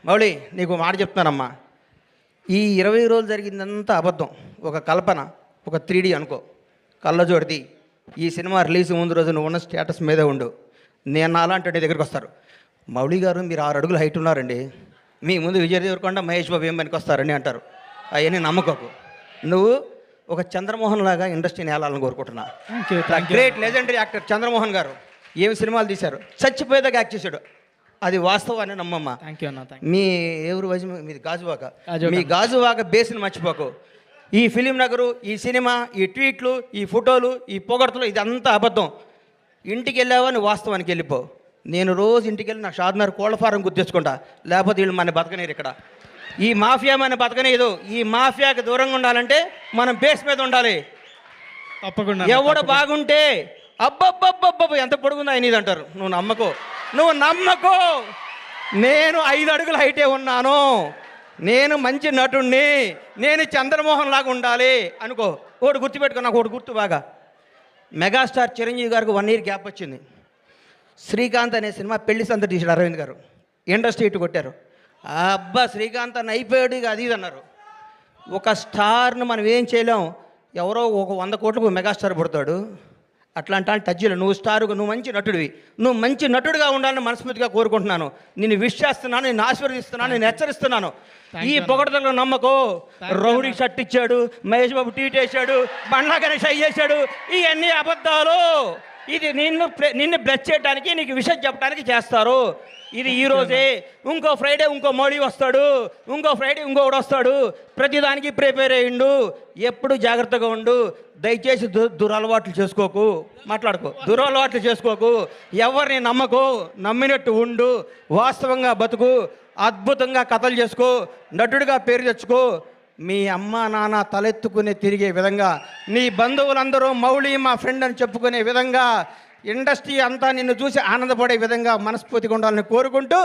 మౌళి నీకు మాట చెప్తున్నానమ్మా. ఈ 20 రోజులు జరిగిందంతా అబద్ధం, ఒక కల్పన, ఒక 3D అనుకో. కళ్ళజోడిది ఈ సినిమా రిలీజ్ ముందు రోజు నువ్వు ఉన్న స్టేటస్ మీదే ఉండు. నేను అలాంటి నీ దగ్గరికి వస్తారు. మౌళి గారు మీరు 6 అడుగులు హైట్ ఉన్నారండి, మీ ముందు విజయ్ దేవరకొండ మహేష్ బాబు ఏం పనికి వస్తారని అంటారు. అవన్నీ నమ్మకోకు. నువ్వు ఒక చంద్రమోహన్ లాగా ఇండస్ట్రీని ఏలాలని కోరుకుంటున్నా. గ్రేట్ లెజెండరీ యాక్టర్ చంద్రమోహన్ గారు ఏమి సినిమాలు తీశారు, చచ్చిపోయేదాకా యాక్ట్ చేశాడు. అది వాస్తవాన్ని నమ్మమ్మ. మీ ఎవరు వయసు మీది గాజువాక, మీ గాజువాక బేస్ని మర్చిపోకు. ఈ ఫిలిం నగరు, ఈ సినిమా, ఈ ట్వీట్లు, ఈ ఫోటోలు, ఈ పొగడతలు ఇదంతా అబద్ధం. ఇంటికి వెళ్ళావని వాస్తవానికి వెళ్ళిపో. నేను రోజు ఇంటికి వెళ్ళి నా షాద్నగర్ కోళ్ళ ఫారం గుర్తించుకుంటా, లేకపోతే వీళ్ళు మన బతకనేరు. ఇక్కడ ఈ మాఫియా మన బతకనేదు. ఈ మాఫియాకి దూరంగా ఉండాలంటే మనం బేస్ మీద ఉండాలి. తప్పకుండా ఎవడు బాగుంటే అబ్బబ్బబ్బబ్బబ్బ ఎంత పొడుగుందో ఆయన ఇది అంటారు. నువ్వు నమ్మకో. నేను 5 అడుగుల హైటే ఉన్నాను, నేను మంచి నటుణ్ణి, నేను చంద్రమోహన్ లాగా ఉండాలి అనుకో. ఒకటి గుర్తుపెట్టుకో, నాకు ఒకటి గుర్తు బాగా. మెగాస్టార్ చిరంజీవి గారికి 1 ఇయర్ గ్యాప్ వచ్చింది. శ్రీకాంత్ అనే సినిమా పెళ్లి సంత తీసాడు అరవింద్ గారు. ఇండస్ట్రీ ఇటు కొట్టారు. అబ్బా శ్రీకాంత్ అన్న అయిపోయాడు ఇక అది ఇది అన్నారు. ఒక స్టార్ను మనం ఏం చేయలేం. ఎవరో ఒక 100 కోట్లకు మెగాస్టార్ పుడతాడు. అట్లాంటి టచ్లో నువ్వు స్టారుగా, నువ్వు మంచి నటుడివి, నువ్వు మంచి నటుడిగా ఉండాలని మనస్ఫూర్తిగా కోరుకుంటున్నాను. నేను విష్ చేస్తున్నాను, నేను ఆశీర్వదిస్తున్నాను, నేను హెచ్చరిస్తున్నాను. ఈ పొగడతలో నమ్మకో. రౌడీ షర్ట్ ఇచ్చాడు, మహేష్ బాబు ట్వీట్ వేసాడు, బండ్లా గణేష్ అయ్యేశాడు, ఇవన్నీ అబద్ధాలు. ఇది నిన్ను బ్లెస్ చేయడానికి, నీకు విషయం చెప్పడానికి చేస్తారు. ఇది ఈరోజే. ఇంకో ఫ్రైడే ఇంకో మోడీ వస్తాడు, ఇంకో ఫ్రైడే ఇంకొకడు వస్తాడు. ప్రతిదానికి ప్రిపేర్ అయ్యిండు. ఎప్పుడు జాగ్రత్తగా ఉండు. దయచేసి దురలవాట్లు చేసుకోకు, దురలవాట్లు చేసుకోకు. ఎవరిని నమ్మకు, నమ్మినట్టు ఉండు, వాస్తవంగా బతుకు, అద్భుతంగా కథలు చేసుకో, నటుడిగా పేరు తెచ్చుకో. మీ అమ్మ నాన్న తలెత్తుకునే తిరిగే విధంగా, నీ బంధువులందరూ మౌళి మా ఫ్రెండ్ అని చెప్పుకునే విధంగా, ఇండస్ట్రీ అంతా నిన్ను చూసి ఆనందపడే విధంగా మనస్ఫూర్తిగా ఉండాలని కోరుకుంటూ